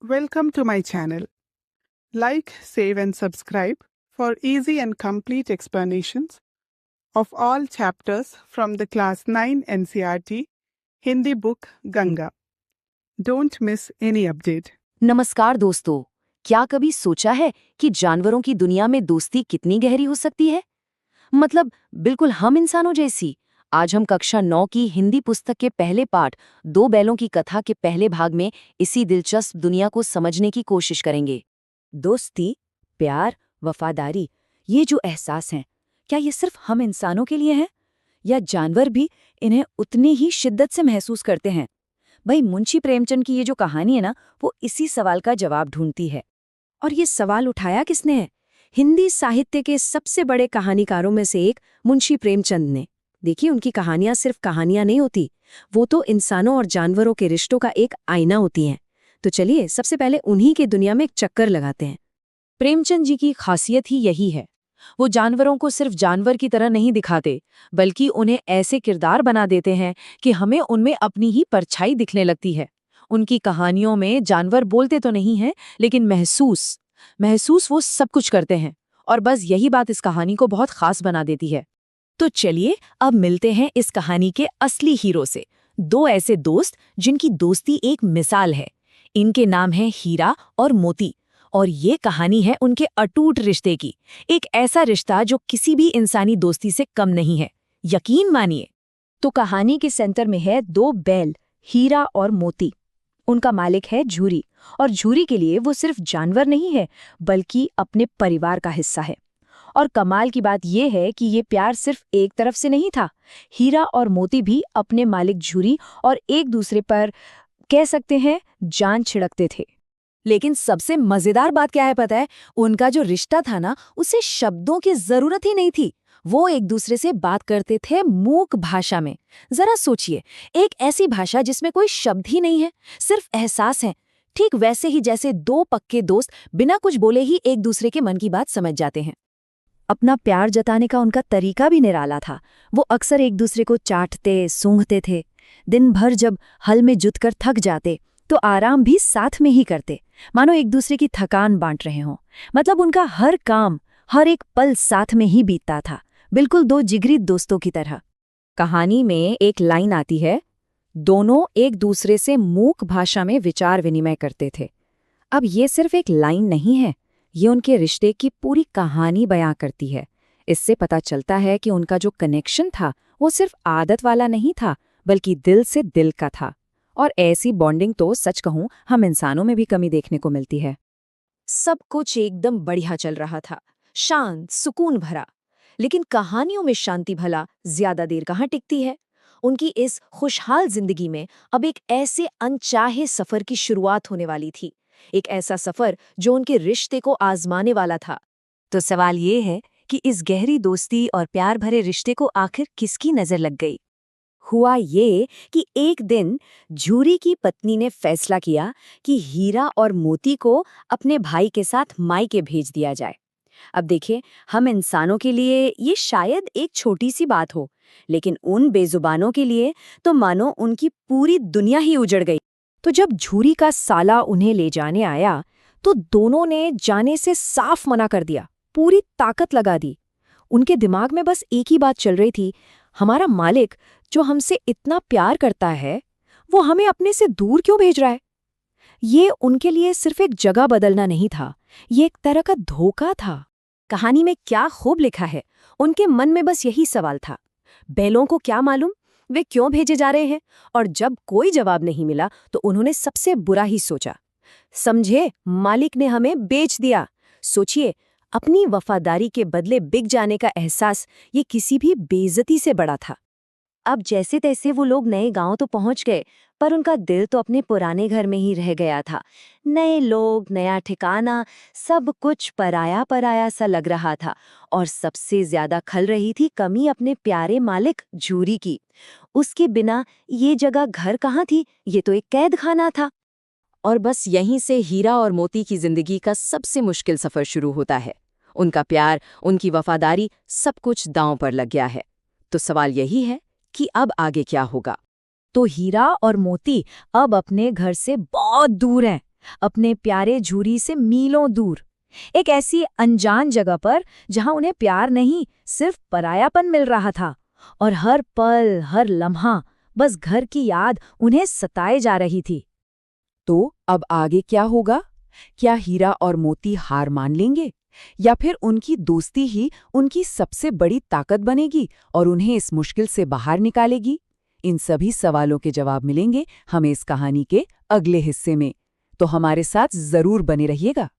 Welcome to my channel. Like, save and subscribe for easy and complete explanations of all chapters from the class 9 NCERT Hindi book Ganga. Don't miss any update. नमस्कार दोस्तों, क्या कभी सोचा है कि जानवरों की दुनिया में दोस्ती कितनी गहरी हो सकती है? मतलब बिल्कुल हम इंसानों जैसी। आज हम कक्षा 9 की हिंदी पुस्तक के पहले पाठ दो बैलों की कथा के पहले भाग में इसी दिलचस्प दुनिया को समझने की कोशिश करेंगे। दोस्ती, प्यार, वफादारी, ये जो एहसास हैं, क्या ये सिर्फ हम इंसानों के लिए हैं? या जानवर भी इन्हें उतनी ही शिद्दत से महसूस करते हैं? भाई मुंशी प्रेमचंद की ये जो कहानी है ना, वो इसी सवाल का जवाब ढूंढती है। और ये सवाल उठाया किसने है? हिंदी साहित्य के सबसे बड़े कहानीकारों में से एक मुंशी प्रेमचंद ने। देखिए, उनकी कहानियां सिर्फ कहानियां नहीं होती, वो तो इंसानों और जानवरों के रिश्तों का एक आईना होती हैं। तो चलिए सबसे पहले उन्हीं के दुनिया में एक चक्कर लगाते हैं। प्रेमचंद जी की खासियत ही यही है। वो जानवरों को सिर्फ जानवर की तरह नहीं दिखाते, बल्कि उन्हें ऐसे किरदार बना देते हैं कि हमें उनमें अपनी ही परछाई दिखने लगती है। उनकी कहानियों में जानवर बोलते तो नहीं हैं, लेकिन महसूस वो सब कुछ करते हैं। और बस यही बात इस कहानी को बहुत खास बना देती है। तो चलिए अब मिलते हैं इस कहानी के असली हीरो से। दो ऐसे दोस्त जिनकी दोस्ती एक मिसाल है। इनके नाम हैं हीरा और मोती, और ये कहानी है उनके अटूट रिश्ते की। एक ऐसा रिश्ता जो किसी भी इंसानी दोस्ती से कम नहीं है, यकीन मानिए। तो कहानी के सेंटर में है दो बैल, हीरा और मोती। उनका मालिक है झूरी, और झूरी के लिए वो सिर्फ जानवर नहीं है, बल्कि अपने परिवार का हिस्सा है। और कमाल की बात यह है कि ये प्यार सिर्फ एक तरफ से नहीं था। हीरा और मोती भी अपने मालिक झूरी और एक दूसरे पर, कह सकते हैं, जान छिड़कते थे। लेकिन सबसे मजेदार बात क्या है पता है? उनका जो रिश्ता था ना, उसे शब्दों की जरूरत ही नहीं थी। वो एक दूसरे से बात करते थे मूक भाषा में। जरा सोचिए, एक ऐसी भाषा जिसमें कोई शब्द ही नहीं है, सिर्फ एहसास है। ठीक वैसे ही जैसे दो पक्के दोस्त बिना कुछ बोले ही एक दूसरे के मन की बात समझ जाते हैं। अपना प्यार जताने का उनका तरीका भी निराला था। वो अक्सर एक दूसरे को चाटते, सूंघते थे। दिन भर जब हल में जुटकर थक जाते, तो आराम भी साथ में ही करते, मानो एक दूसरे की थकान बांट रहे हों। मतलब उनका हर काम, हर एक पल साथ में ही बीतता था, बिल्कुल दो जिगरी दोस्तों की तरह। कहानी में एक लाइन आती है, दोनों एक दूसरे से मूक भाषा में विचार विनिमय करते थे। अब ये सिर्फ एक लाइन नहीं है, ये उनके रिश्ते की पूरी कहानी बयां करती है। इससे पता चलता है कि उनका जो कनेक्शन था, वो सिर्फ आदत वाला नहीं था, बल्कि दिल से दिल का था। और ऐसी बॉन्डिंग तो सच कहूं हम इंसानों में भी कमी देखने को मिलती है। सब कुछ एकदम बढ़िया चल रहा था, शांत, सुकून भरा। लेकिन कहानियों में शांति भला ज्यादा देर कहाँ टिकती है। उनकी इस खुशहाल जिंदगी में अब एक ऐसे अनचाहे सफर की शुरुआत होने वाली थी। एक ऐसा सफर जो उनके रिश्ते को आजमाने वाला था। तो सवाल ये है कि इस गहरी दोस्ती और प्यार भरे रिश्ते को आखिर किसकी नजर लग गई? हुआ ये कि एक दिन झूरी की पत्नी ने फैसला किया कि हीरा और मोती को अपने भाई के साथ मायके भेज दिया जाए। अब देखिए, हम इंसानों के लिए ये शायद एक छोटी सी बात हो, लेकिन उन बेजुबानों के लिए तो मानो उनकी पूरी दुनिया ही उजड़ गई। तो जब झूरी का साला उन्हें ले जाने आया, तो दोनों ने जाने से साफ मना कर दिया, पूरी ताकत लगा दी। उनके दिमाग में बस एक ही बात चल रही थी, हमारा मालिक जो हमसे इतना प्यार करता है, वो हमें अपने से दूर क्यों भेज रहा है? ये उनके लिए सिर्फ एक जगह बदलना नहीं था, ये एक तरह का धोखा था। कहानी में क्या खूब लिखा है, उनके मन में बस यही सवाल था, बैलों को क्या मालूम वे क्यों भेजे जा रहे हैं। और जब कोई जवाब नहीं मिला, तो उन्होंने सबसे बुरा ही सोचा। समझे, मालिक ने हमें बेच दिया। सोचिए, अपनी वफादारी के बदले बिक जाने का एहसास ये किसी भी बेइज्जती से बड़ा था। अब जैसे तैसे वो लोग नए गांव तो पहुंच गए, पर उनका दिल तो अपने पुराने घर में ही रह गया था। नए लोग, नया ठिकाना, सब कुछ पराया पराया सा लग रहा था। और सबसे ज्यादा खल रही थी कमी अपने प्यारे मालिक झूरी की। उसके बिना ये जगह घर कहाँ थी, ये तो एक कैद खाना था। और बस यहीं से हीरा और मोती की जिंदगी का सबसे मुश्किल सफर शुरू होता है। उनका प्यार, उनकी वफादारी, सब कुछ दांव पर लग गया है। तो सवाल यही है कि अब आगे क्या होगा? तो हीरा और मोती अब अपने घर से बहुत दूर हैं। अपने प्यारे झूरी से मीलों दूर, एक ऐसी अनजान जगह पर जहां उन्हें प्यार नहीं, सिर्फ परायापन मिल रहा था। और हर पल, हर लम्हा बस घर की याद उन्हें सताए जा रही थी। तो अब आगे क्या होगा? क्या हीरा और मोती हार मान लेंगे, या फिर उनकी दोस्ती ही उनकी सबसे बड़ी ताकत बनेगी और उन्हें इस मुश्किल से बाहर निकालेगी? इन सभी सवालों के जवाब मिलेंगे हमें इस कहानी के अगले हिस्से में, तो हमारे साथ जरूर बने रहिएगा।